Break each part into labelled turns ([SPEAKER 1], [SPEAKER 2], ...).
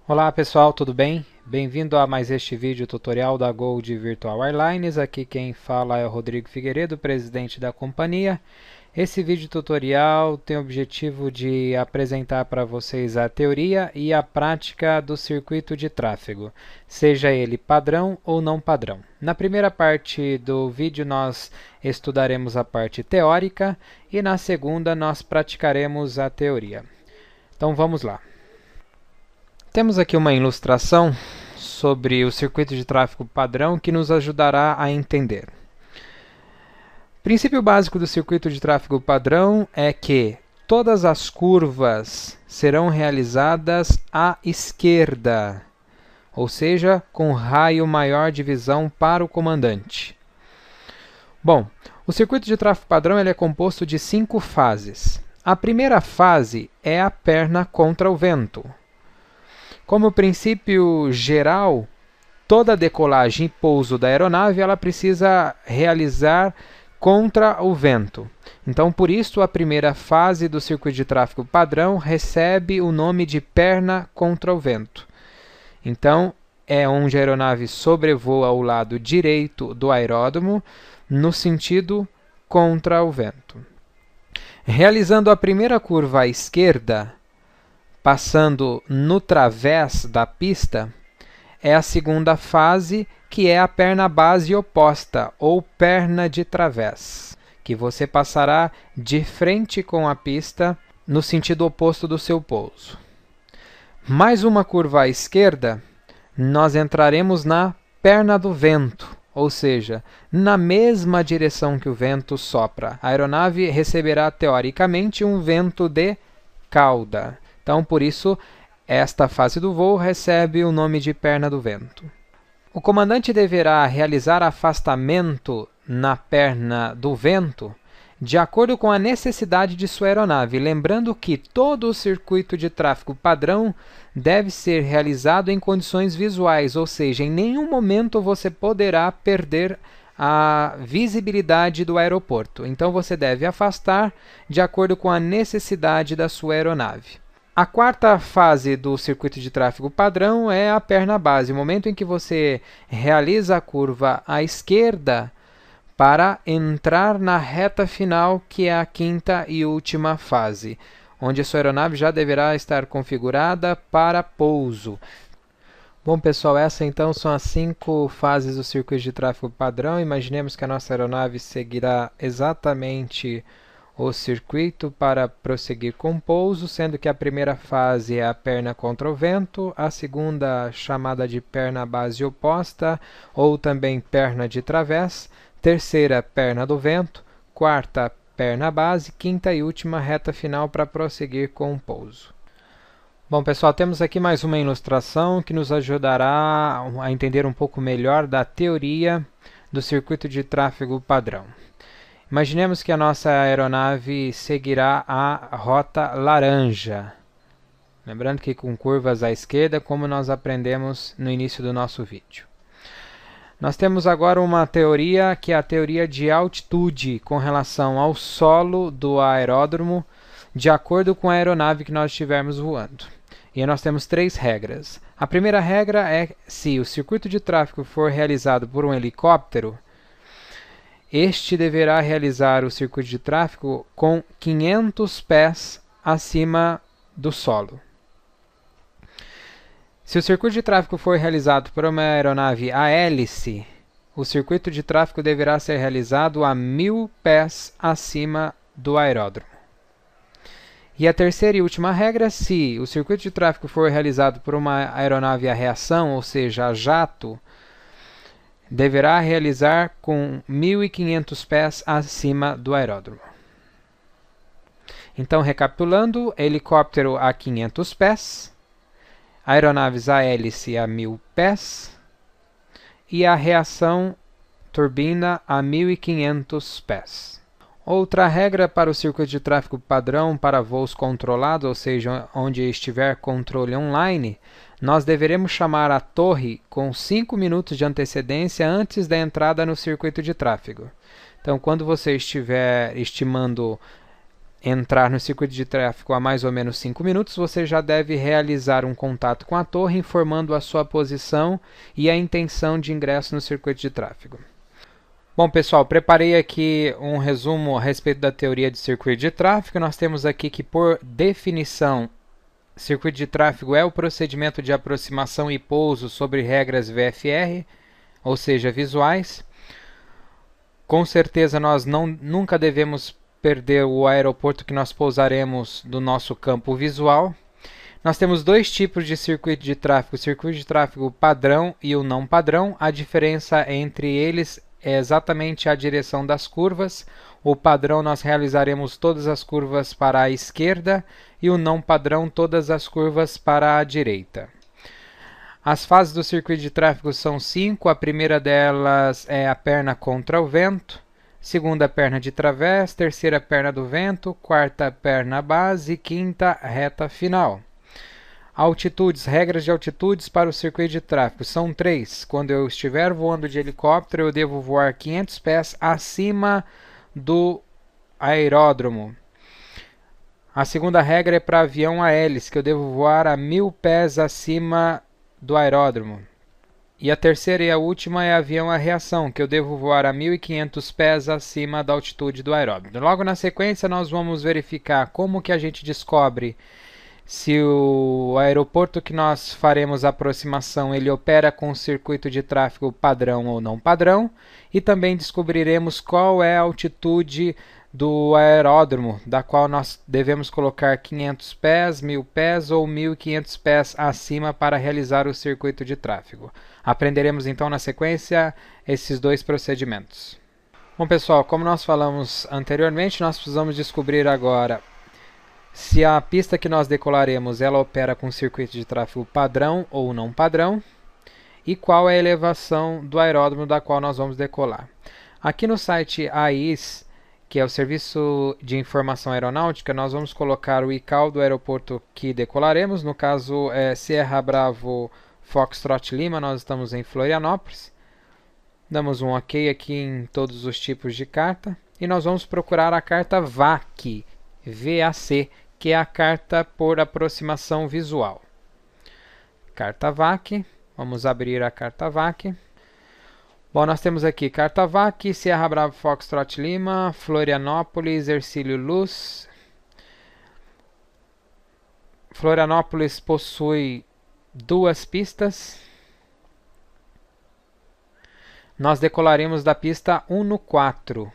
[SPEAKER 1] Olá pessoal, tudo bem? Bem-vindo a mais este vídeo tutorial da Gold Virtual Airlines. Aqui quem fala é o Rodrigo Figueiredo, presidente da companhia. Esse vídeo tutorial tem o objetivo de apresentar para vocês a teoria e a prática do circuito de tráfego, seja ele padrão ou não padrão. Na primeira parte do vídeo nós estudaremos a parte teórica e na segunda nós praticaremos a teoria. Então vamos lá. Temos aqui uma ilustração sobre o circuito de tráfego padrão que nos ajudará a entender. O princípio básico do circuito de tráfego padrão é que todas as curvas serão realizadas à esquerda, ou seja, com raio maior de visão para o comandante. Bom, o circuito de tráfego padrão ele é composto de 5 fases. A primeira fase é a perna contra o vento. Como princípio geral, toda decolagem e pouso da aeronave ela precisa realizar contra o vento. Então, por isso, a primeira fase do circuito de tráfego padrão recebe o nome de perna contra o vento. Então, é onde a aeronave sobrevoa o lado direito do aeródromo, no sentido contra o vento. Realizando a primeira curva à esquerda, passando no través da pista, é a segunda fase, que é a perna base oposta, ou perna de través, que você passará de frente com a pista no sentido oposto do seu pouso. Mais uma curva à esquerda, nós entraremos na perna do vento, ou seja, na mesma direção que o vento sopra. A aeronave receberá, teoricamente, um vento de cauda. Então, por isso, esta fase do voo recebe o nome de perna do vento. O comandante deverá realizar afastamento na perna do vento de acordo com a necessidade de sua aeronave, lembrando que todo o circuito de tráfego padrão deve ser realizado em condições visuais, ou seja, em nenhum momento você poderá perder a visibilidade do aeroporto. Então, você deve afastar de acordo com a necessidade da sua aeronave. A quarta fase do circuito de tráfego padrão é a perna base, o momento em que você realiza a curva à esquerda para entrar na reta final, que é a quinta e última fase, onde a sua aeronave já deverá estar configurada para pouso. Bom, pessoal, essas então são as 5 fases do circuito de tráfego padrão. Imaginemos que a nossa aeronave seguirá exatamente o circuito para prosseguir com pouso, sendo que a primeira fase é a perna contra o vento, a segunda chamada de perna base oposta, ou também perna de través, terceira perna do vento, quarta perna base, quinta e última reta final para prosseguir com o pouso. Bom, pessoal, temos aqui mais uma ilustração que nos ajudará a entender um pouco melhor da teoria do circuito de tráfego padrão. Imaginemos que a nossa aeronave seguirá a rota laranja. Lembrando que com curvas à esquerda, como nós aprendemos no início do nosso vídeo. Nós temos agora uma teoria que é a teoria de altitude com relação ao solo do aeródromo, de acordo com a aeronave que nós estivermos voando. E nós temos 3 regras. A primeira regra é se o circuito de tráfego for realizado por um helicóptero, este deverá realizar o circuito de tráfego com 500 pés acima do solo. Se o circuito de tráfego for realizado por uma aeronave a hélice, o circuito de tráfego deverá ser realizado a 1000 pés acima do aeródromo. E a terceira e última regra, se o circuito de tráfego for realizado por uma aeronave a reação, ou seja, a jato, deverá realizar com 1.500 pés acima do aeródromo. Então, recapitulando, helicóptero a 500 pés, aeronaves a hélice a 1000 pés e a reação turbina a 1.500 pés. Outra regra para o circuito de tráfego padrão para voos controlados, ou seja, onde estiver controle online, nós deveremos chamar a torre com 5 minutos de antecedência antes da entrada no circuito de tráfego. Então, quando você estiver estimando entrar no circuito de tráfego há mais ou menos 5 minutos, você já deve realizar um contato com a torre informando a sua posição e a intenção de ingresso no circuito de tráfego. Bom, pessoal, preparei aqui um resumo a respeito da teoria de circuito de tráfego. Nós temos aqui que, por definição, circuito de tráfego é o procedimento de aproximação e pouso sobre regras VFR, ou seja, visuais. Com certeza, nós nunca devemos perder o aeroporto que nós pousaremos do nosso campo visual. Nós temos dois tipos de circuito de tráfego, o circuito de tráfego padrão e o não padrão. A diferença entre eles é exatamente a direção das curvas. O padrão nós realizaremos todas as curvas para a esquerda e o não padrão todas as curvas para a direita. As fases do circuito de tráfego são 5, a primeira delas é a perna contra o vento, segunda perna de través, terceira perna do vento, quarta perna base e quinta reta final. Altitudes, regras de altitudes para o circuito de tráfego são 3. Quando eu estiver voando de helicóptero, eu devo voar 500 pés acima do aeródromo. A segunda regra é para avião a hélice, que eu devo voar a 1000 pés acima do aeródromo. E a terceira e a última é avião a reação, que eu devo voar a 1500 pés acima da altitude do aeródromo. Logo na sequência, nós vamos verificar como que a gente descobre se o aeroporto que nós faremos a aproximação ele opera com o circuito de tráfego padrão ou não padrão, e também descobriremos qual é a altitude do aeródromo, da qual nós devemos colocar 500 pés, 1000 pés ou 1500 pés acima para realizar o circuito de tráfego. Aprenderemos então na sequência esses dois procedimentos. Bom, pessoal, como nós falamos anteriormente, nós precisamos descobrir agora se a pista que nós decolaremos ela opera com circuito de tráfego padrão ou não padrão, e qual é a elevação do aeródromo da qual nós vamos decolar. Aqui no site AIS, que é o Serviço de Informação Aeronáutica, nós vamos colocar o ICAO do aeroporto que decolaremos. No caso é Sierra Bravo Foxtrot Lima, nós estamos em Florianópolis. Damos um OK aqui em todos os tipos de carta e nós vamos procurar a carta VAC, VAC, que é a carta por aproximação visual. Carta VAC, vamos abrir a carta VAC. Bom, nós temos aqui carta VAC, Sierra Bravo Foxtrot Lima, Florianópolis, Hercílio Luz. Florianópolis possui 2 pistas. Nós decolaremos da pista 1 no 4.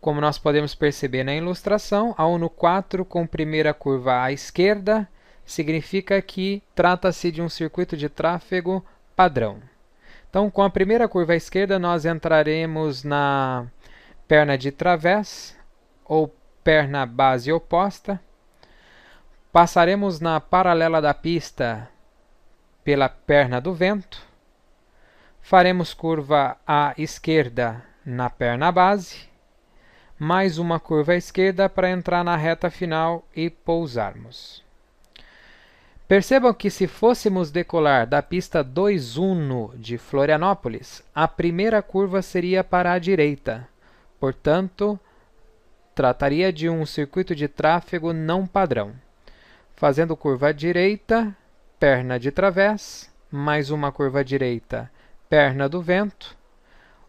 [SPEAKER 1] Como nós podemos perceber na ilustração, a 1 no 4 com primeira curva à esquerda significa que trata-se de um circuito de tráfego padrão. Então, com a primeira curva à esquerda, nós entraremos na perna de través ou perna base oposta. Passaremos na paralela da pista pela perna do vento. Faremos curva à esquerda na perna base. Mais uma curva à esquerda para entrar na reta final e pousarmos. Percebam que se fôssemos decolar da pista 21 de Florianópolis, a primeira curva seria para a direita. Portanto, trataria de um circuito de tráfego não padrão. Fazendo curva à direita, perna de través, mais uma curva à direita, perna do vento,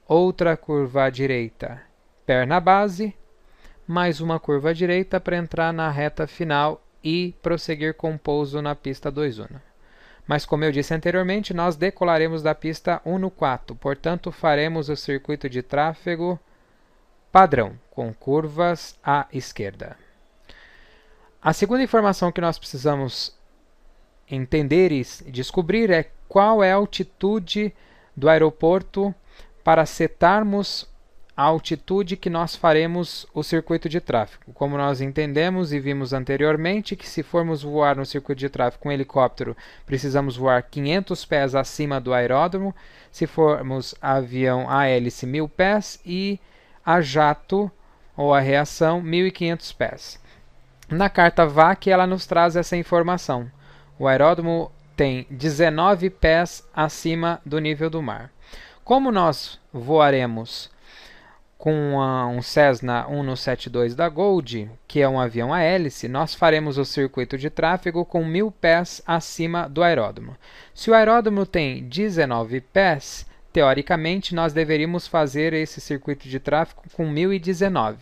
[SPEAKER 1] outra curva à direita, perna base, mais uma curva à direita para entrar na reta final e prosseguir com pouso na pista 21. Mas como eu disse anteriormente, nós decolaremos da pista 1 no 4, portanto faremos o circuito de tráfego padrão, com curvas à esquerda. A segunda informação que nós precisamos entender e descobrir é qual é a altitude do aeroporto para setarmos a altitude que nós faremos o circuito de tráfego. Como nós entendemos e vimos anteriormente, que se formos voar no circuito de tráfego com helicóptero, precisamos voar 500 pés acima do aeródromo, se formos avião a hélice 1000 pés e a jato ou a reação 1500 pés. Na carta VAC ela nos traz essa informação. O aeródromo tem 19 pés acima do nível do mar. Como nós voaremos com um Cessna 172 da Gold, que é um avião a hélice, nós faremos o circuito de tráfego com 1.000 pés acima do aeródromo. Se o aeródromo tem 19 pés, teoricamente nós deveríamos fazer esse circuito de tráfego com 1.019.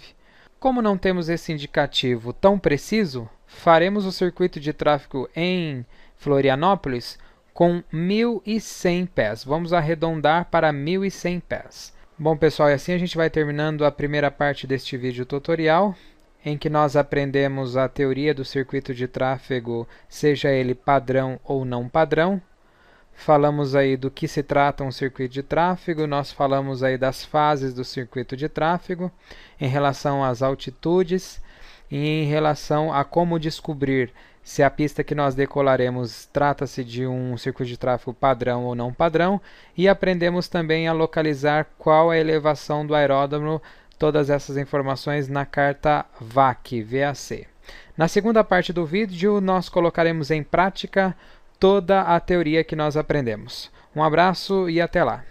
[SPEAKER 1] Como não temos esse indicativo tão preciso, faremos o circuito de tráfego em Florianópolis com 1.100 pés. Vamos arredondar para 1.100 pés. Bom, pessoal, e assim a gente vai terminando a primeira parte deste vídeo tutorial, em que nós aprendemos a teoria do circuito de tráfego, seja ele padrão ou não padrão. Falamos aí do que se trata um circuito de tráfego, nós falamos aí das fases do circuito de tráfego, em relação às altitudes e em relação a como descobrir se a pista que nós decolaremos trata-se de um circuito de tráfego padrão ou não padrão, e aprendemos também a localizar qual é a elevação do aeródromo, todas essas informações na carta VAC. Na segunda parte do vídeo, nós colocaremos em prática toda a teoria que nós aprendemos. Um abraço e até lá!